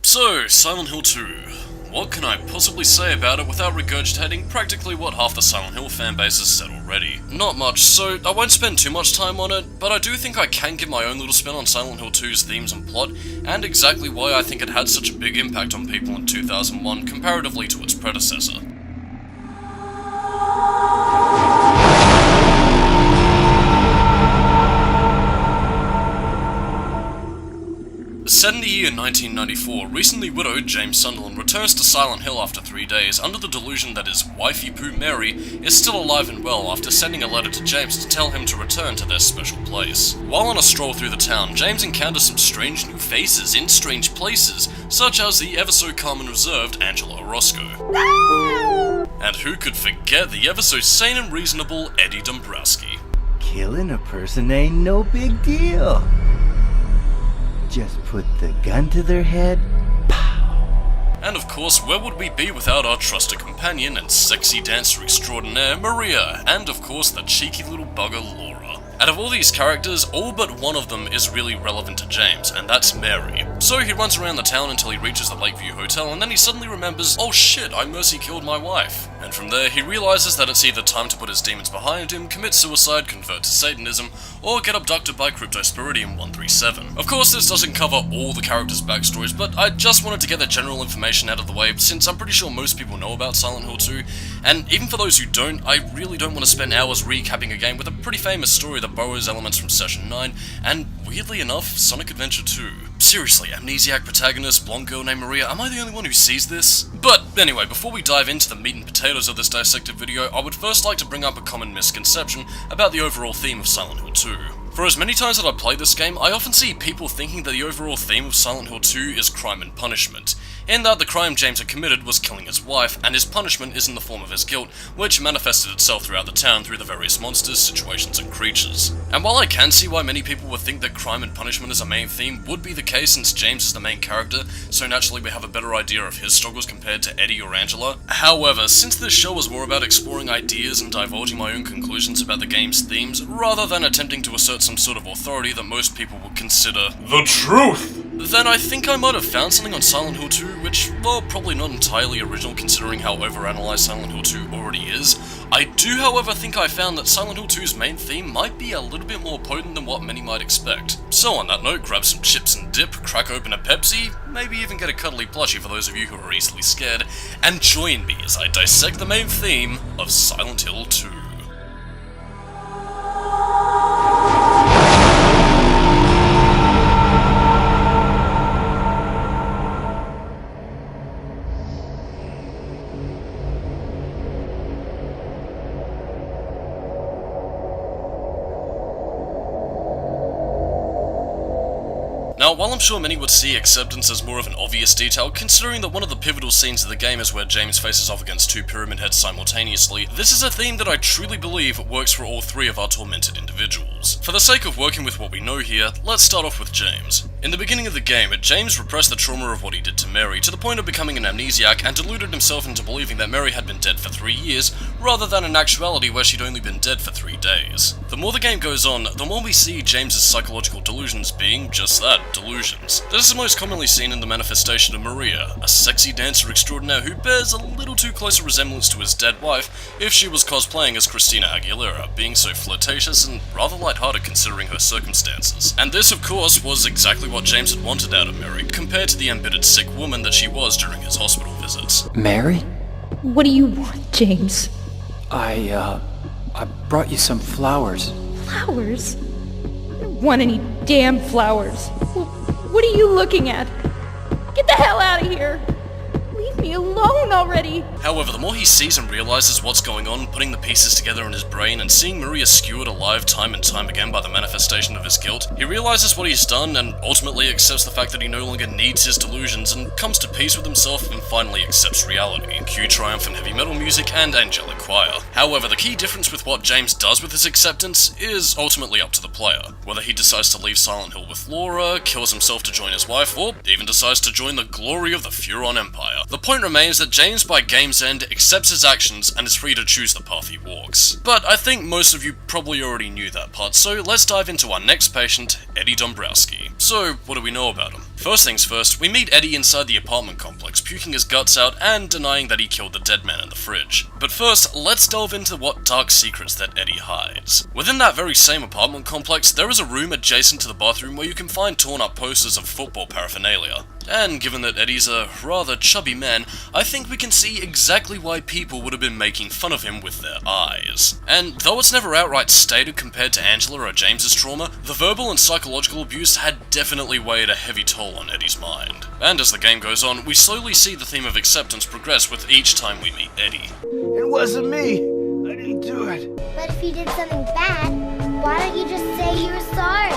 So, Silent Hill 2. What can I possibly say about it without regurgitating practically what half the Silent Hill fanbase has said already? Not much, so I won't spend too much time on it, but I do think I can give my own little spin on Silent Hill 2's themes and plot, and exactly why I think it had such a big impact on people in 2001 comparatively to its predecessor. Set in the year 1994, recently widowed James Sunderland returns to Silent Hill after 3 days under the delusion that his wifey Pooh Mary is still alive and well after sending a letter to James to tell him to return to their special place. While on a stroll through the town, James encounters some strange new faces in strange places, such as the ever so calm and reserved Angela Orozco. And who could forget the ever so sane and reasonable Eddie Dombrowski? Killing a person ain't no big deal. Just put the gun to their head, pow! And of course, where would we be without our trusted companion and sexy dancer extraordinaire, Maria, and of course the cheeky little bugger, Laura. Out of all these characters, all but one of them is really relevant to James, and that's Mary. So he runs around the town until he reaches the Lakeview Hotel, and then he suddenly remembers, oh shit, I mercy killed my wife. And from there, he realizes that it's either time to put his demons behind him, commit suicide, convert to Satanism, or get abducted by Cryptosporidium 137. Of course, this doesn't cover all the characters' backstories, but I just wanted to get the general information out of the way, since I'm pretty sure most people know about Silent Hill 2, and even for those who don't, I really don't want to spend hours recapping a game with a pretty famous story that borrows elements from Session 9, and weirdly enough, Sonic Adventure 2. Seriously, amnesiac protagonist, blonde girl named Maria, am I the only one who sees this? But anyway, before we dive into the meat and potatoes of this dissected video, I would first like to bring up a common misconception about the overall theme of Silent Hill 2. For as many times that I play this game, I often see people thinking that the overall theme of Silent Hill 2 is crime and punishment, in that the crime James had committed was killing his wife, and his punishment is in the form of his guilt, which manifested itself throughout the town through the various monsters, situations, and creatures. And while I can see why many people would think that crime and punishment as a main theme would be the case since James is the main character, so naturally we have a better idea of his struggles compared to Eddie or Angela. However, since this show was more about exploring ideas and divulging my own conclusions about the game's themes, rather than attempting to assert some sort of authority that most people would consider the truth, then I think I might have found something on Silent Hill 2 which, well, probably not entirely original considering how overanalyzed Silent Hill 2 already is. I do, however, think I found that Silent Hill 2's main theme might be a little bit more potent than what many might expect. So on that note, grab some chips and dip, crack open a Pepsi, maybe even get a cuddly plushie for those of you who are easily scared, and join me as I dissect the main theme of Silent Hill 2. Now, while I'm sure many would see acceptance as more of an obvious detail, considering that one of the pivotal scenes of the game is where James faces off against two Pyramid Heads simultaneously, this is a theme that I truly believe works for all three of our tormented individuals. For the sake of working with what we know here, let's start off with James. In the beginning of the game, James repressed the trauma of what he did to Mary, to the point of becoming an amnesiac, and deluded himself into believing that Mary had been dead for 3 years, rather than in actuality where she'd only been dead for 3 days. The more the game goes on, the more we see James's psychological delusions being just that, delusions. This is most commonly seen in the manifestation of Maria, a sexy dancer extraordinaire who bears a little too close a resemblance to his dead wife if she was cosplaying as Christina Aguilera, being so flirtatious and rather lighthearted considering her circumstances. And this, of course, was exactly what James had wanted out of Mary, compared to the embittered sick woman that she was during his hospital visits. Mary? What do you want, James? I brought you some flowers. Flowers? I don't want any damn flowers. What are you looking at? Get the hell out of here! Leave me alone already! However, the more he sees and realizes what's going on, putting the pieces together in his brain and seeing Maria skewered alive time and time again by the manifestation of his guilt, he realizes what he's done and ultimately accepts the fact that he no longer needs his delusions and comes to peace with himself and finally accepts reality. Cue triumphant heavy metal music and angelic choir. However, the key difference with what James does with his acceptance is ultimately up to the player. Whether he decides to leave Silent Hill with Laura, kills himself to join his wife, or even decides to join the glory of the Furon Empire. The point remains that James by game's end accepts his actions and is free to choose the path he walks. But I think most of you probably already knew that part, so let's dive into our next patient, Eddie Dombrowski. So, what do we know about him? First things first, we meet Eddie inside the apartment complex, puking his guts out and denying that he killed the dead man in the fridge. But first, let's delve into what dark secrets that Eddie hides. Within that very same apartment complex, there is a room adjacent to the bathroom where you can find torn up posters of football paraphernalia. And given that Eddie's a rather chubby man, I think we can see exactly why people would have been making fun of him with their eyes. And though it's never outright stated compared to Angela or James's trauma, the verbal and psychological abuse had definitely weighed a heavy toll on Eddie's mind. And as the game goes on, we slowly see the theme of acceptance progress with each time we meet Eddie. It wasn't me. I didn't do it. But if you did something bad, why don't you just say you were sorry?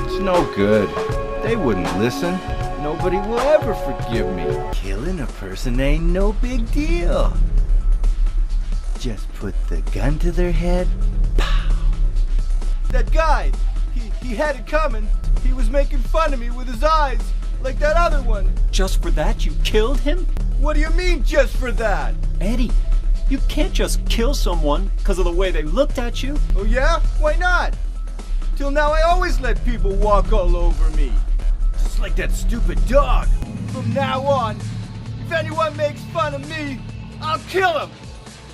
It's no good. They wouldn't listen. Nobody will ever forgive me. Killing a person ain't no big deal. Just put the gun to their head. Pow. That guy, he had it coming. He was making fun of me with his eyes, like that other one. Just for that, you killed him? What do you mean, just for that? Eddie, you can't just kill someone because of the way they looked at you. Oh yeah? Why not? Till now I always let people walk all over me. Just like that stupid dog. From now on, if anyone makes fun of me, I'll kill him.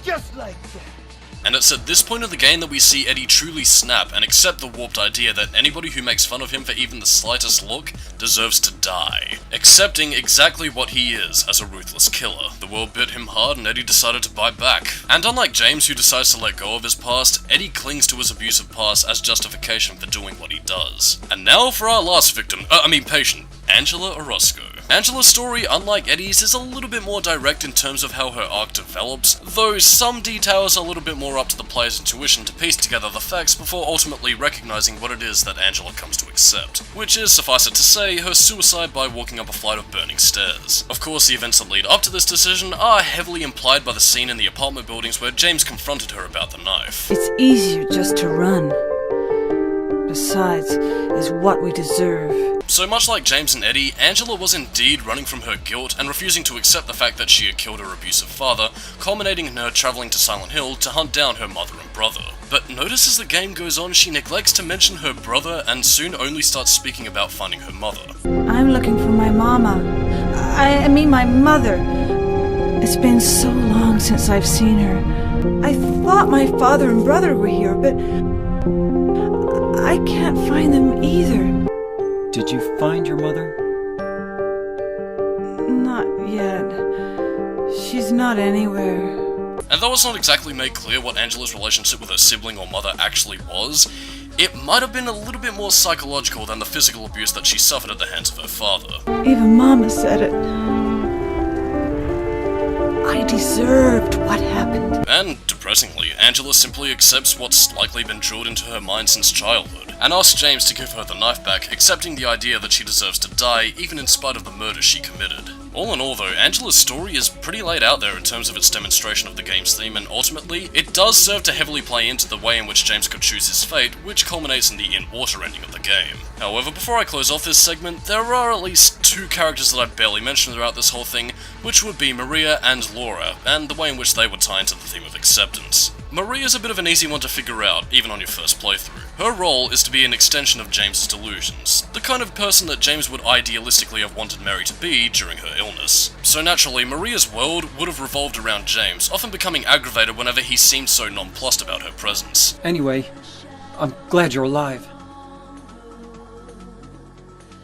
Just like that. And it's at this point of the game that we see Eddie truly snap and accept the warped idea that anybody who makes fun of him for even the slightest look deserves to die. Accepting exactly what he is as a ruthless killer. The world bit him hard and Eddie decided to bite back. And unlike James, who decides to let go of his past, Eddie clings to his abusive past as justification for doing what he does. And now for our last victim, patient, Angela Orozco. Angela's story, unlike Eddie's, is a little bit more direct in terms of how her arc develops, though some details are a little bit more up to the player's intuition to piece together the facts before ultimately recognizing what it is that Angela comes to accept, which is, suffice it to say, her suicide by walking up a flight of burning stairs. Of course, the events that lead up to this decision are heavily implied by the scene in the apartment buildings where James confronted her about the knife. It's easier just to run. Besides, is what we deserve. So much like James and Eddie, Angela was indeed running from her guilt and refusing to accept the fact that she had killed her abusive father, culminating in her travelling to Silent Hill to hunt down her mother and brother. But notice as the game goes on, she neglects to mention her brother and soon only starts speaking about finding her mother. I'm looking for my mama. I mean my mother. It's been so long since I've seen her. I thought my father and brother were here, but I can't find them either. Did you find your mother? Not yet. She's not anywhere. And though it's not exactly made clear what Angela's relationship with her sibling or mother actually was, it might have been a little bit more psychological than the physical abuse that she suffered at the hands of her father. Even Mama said it. I deserved what happened. And, depressingly, Angela simply accepts what's likely been drilled into her mind since childhood, and asks James to give her the knife back, accepting the idea that she deserves to die, even in spite of the murder she committed. All in all though, Angela's story is pretty laid out there in terms of its demonstration of the game's theme, and ultimately, it does serve to heavily play into the way in which James could choose his fate, which culminates in the in-water ending of the game. However, before I close off this segment, there are at least two characters that I barely mentioned throughout this whole thing, which would be Maria and Laura, and the way in which they would tie into the theme of acceptance. Maria's a bit of an easy one to figure out, even on your first playthrough. Her role is to be an extension of James's delusions, the kind of person that James would idealistically have wanted Mary to be during her illness. So naturally, Maria's world would have revolved around James, often becoming aggravated whenever he seemed so nonplussed about her presence. Anyway, I'm glad you're alive.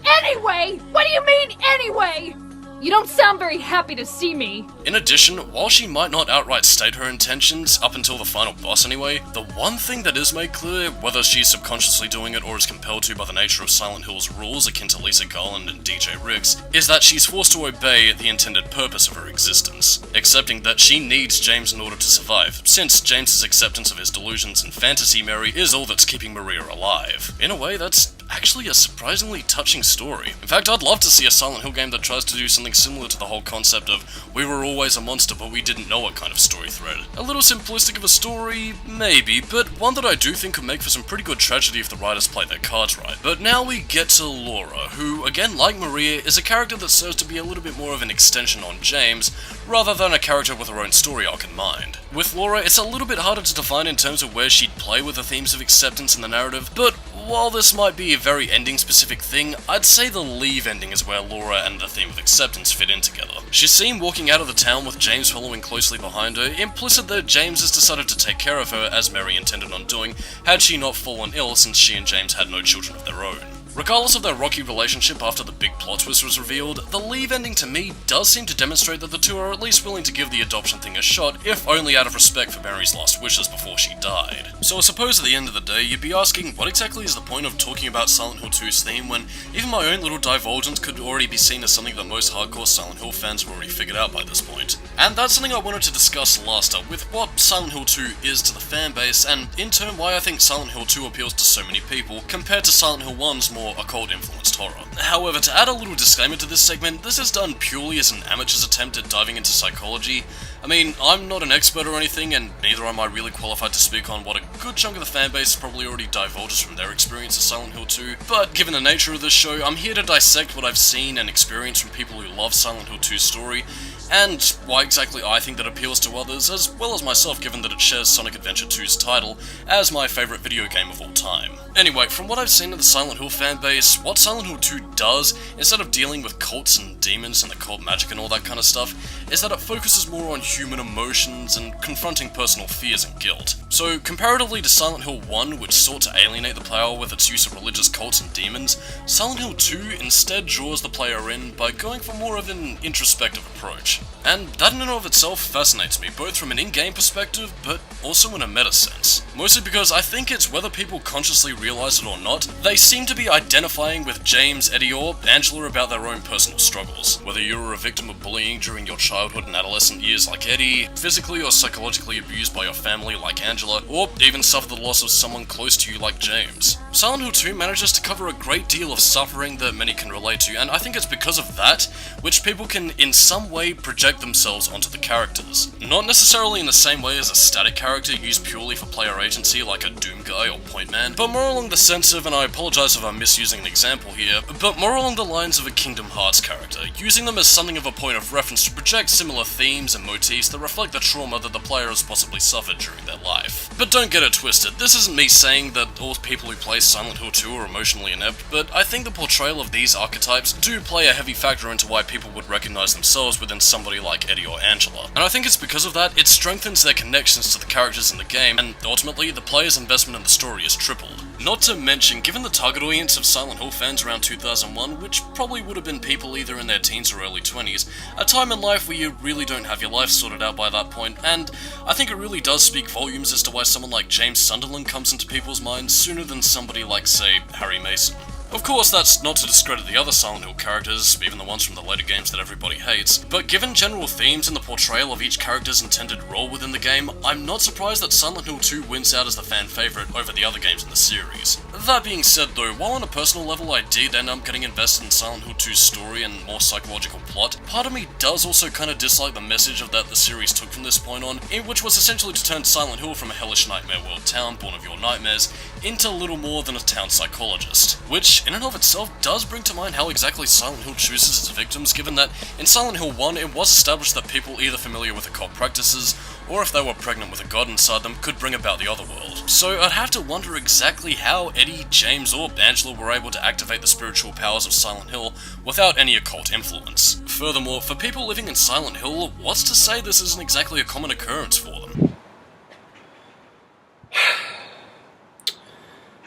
Anyway? What do you mean, anyway? You don't sound very happy to see me. In addition, while she might not outright state her intentions, up until the final boss anyway, the one thing that is made clear, whether she's subconsciously doing it or is compelled to by the nature of Silent Hill's rules akin to Lisa Garland and DJ Ricks, is that she's forced to obey the intended purpose of her existence, accepting that she needs James in order to survive, since James's acceptance of his delusions and fantasy Mary is all that's keeping Maria alive. In a way, that's actually a surprisingly touching story. In fact, I'd love to see a Silent Hill game that tries to do something similar to the whole concept of we were always a monster but we didn't know it kind of story thread. A little simplistic of a story, maybe, but one that I do think could make for some pretty good tragedy if the writers play their cards right. But now we get to Laura, who, again like Maria, is a character that serves to be a little bit more of an extension on James, rather than a character with her own story arc in mind. With Laura, it's a little bit harder to define in terms of where she'd play with the themes of acceptance in the narrative, but while this might be a very ending-specific thing, I'd say the Leave ending is where Laura and the theme of acceptance fit in together. She's seen walking out of the town with James following closely behind her, implicit that James has decided to take care of her as Mary intended on doing had she not fallen ill since she and James had no children of their own. Regardless of their rocky relationship after the big plot twist was revealed, the Leave ending to me does seem to demonstrate that the two are at least willing to give the adoption thing a shot, if only out of respect for Mary's last wishes before she died. So I suppose at the end of the day, you'd be asking, what exactly is the point of talking about Silent Hill 2's theme when even my own little divulgence could already be seen as something that most hardcore Silent Hill fans have already figured out by this point? And that's something I wanted to discuss last up, with what Silent Hill 2 is to the fanbase, and in turn why I think Silent Hill 2 appeals to so many people, compared to Silent Hill 1's more occult-influenced horror. However, to add a little disclaimer to this segment, this is done purely as an amateur's attempt at diving into psychology. I mean, I'm not an expert or anything, and neither am I really qualified to speak on what a good chunk of the fanbase probably already divulges from their experience of Silent Hill 2, but given the nature of this show, I'm here to dissect what I've seen and experienced from people who love Silent Hill 2's story, and why exactly I think that appeals to others, as well as myself given that it shares Sonic Adventure 2's title as my favourite video game of all time. Anyway, from what I've seen of the Silent Hill fanbase, what Silent Hill 2 does, instead of dealing with cults and demons and occult magic and all that kind of stuff, is that it focuses more on human emotions and confronting personal fears and guilt. So, comparatively to Silent Hill 1, which sought to alienate the player with its use of religious cults and demons, Silent Hill 2 instead draws the player in by going for more of an introspective approach. And that in and of itself fascinates me, both from an in-game perspective, but also in a meta sense. Mostly because I think it's whether people consciously realize it or not, they seem to be identifying with James, Eddie, or Angela about their own personal struggles. Whether you were a victim of bullying during your childhood and adolescent years like Eddie, physically or psychologically abused by your family like Angela, or even suffered the loss of someone close to you like James. Silent Hill 2 manages to cover a great deal of suffering that many can relate to, and I think it's because of that, which people can in some way project themselves onto the characters. Not necessarily in the same way as a static character used purely for player agency like a Doom Guy or Point Man, but more along the sense of, and I apologise if I'm misusing an example here, but more along the lines of a Kingdom Hearts character, using them as something of a point of reference to project similar themes and motifs that reflect the trauma that the player has possibly suffered during their life. But don't get it twisted, this isn't me saying that all people who play Silent Hill 2 are emotionally inept, but I think the portrayal of these archetypes do play a heavy factor into why people would recognise themselves within somebody like Eddie or Angela. And I think it's because of that, it strengthens their connections to the characters in the game, and ultimately, the player's investment in the story is tripled. Not to mention, given the target audience of Silent Hill fans around 2001, which probably would have been people either in their teens or early 20s, a time in life where you really don't have your life sorted out by that point, and I think it really does speak volumes as to why someone like James Sunderland comes into people's minds sooner than somebody like, say, Harry Mason. Of course, that's not to discredit the other Silent Hill characters, even the ones from the later games that everybody hates, but given general themes and the portrayal of each character's intended role within the game, I'm not surprised that Silent Hill 2 wins out as the fan favourite over the other games in the series. That being said though, while on a personal level I did end up getting invested in Silent Hill 2's story and more psychological plot, part of me does also kind of dislike the message of that the series took from this point on, in which was essentially to turn Silent Hill from a hellish nightmare world town born of your nightmares into little more than a town psychologist, which in and of itself does bring to mind how exactly Silent Hill chooses its victims, given that in Silent Hill 1 it was established that people either familiar with occult practices, or if they were pregnant with a god inside them, could bring about the other world. So I'd have to wonder exactly how Eddie, James, or Angela were able to activate the spiritual powers of Silent Hill without any occult influence. Furthermore, for people living in Silent Hill, what's to say this isn't exactly a common occurrence for them?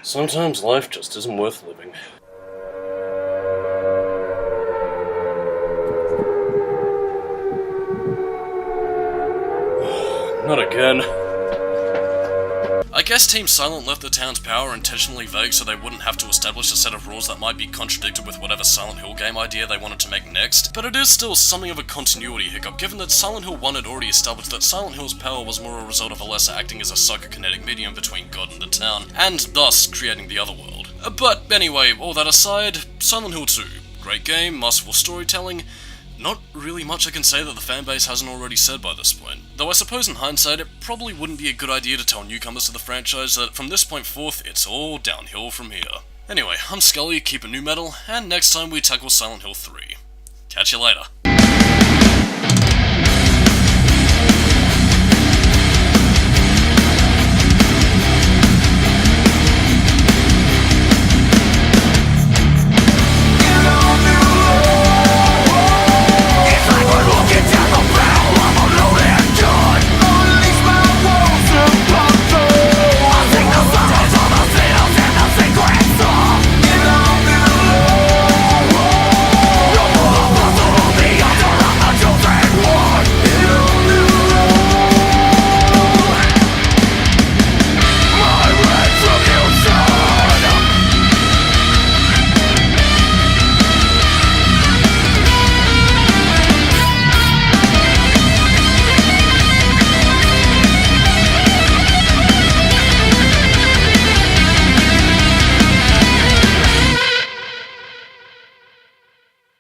Sometimes life just isn't worth living. Not again. I guess Team Silent left the town's power intentionally vague so they wouldn't have to establish a set of rules that might be contradicted with whatever Silent Hill game idea they wanted to make next, but it is still something of a continuity hiccup given that Silent Hill 1 had already established that Silent Hill's power was more a result of Alessa acting as a psychokinetic medium between God and the town, and thus creating the other world. But anyway, all that aside, Silent Hill 2. Great game, masterful storytelling. Not really much I can say that the fanbase hasn't already said by this point. Though I suppose in hindsight, it probably wouldn't be a good idea to tell newcomers to the franchise that from this point forth, it's all downhill from here. Anyway, I'm Skully, keep it new metal, and next time we tackle Silent Hill 3. Catch you later.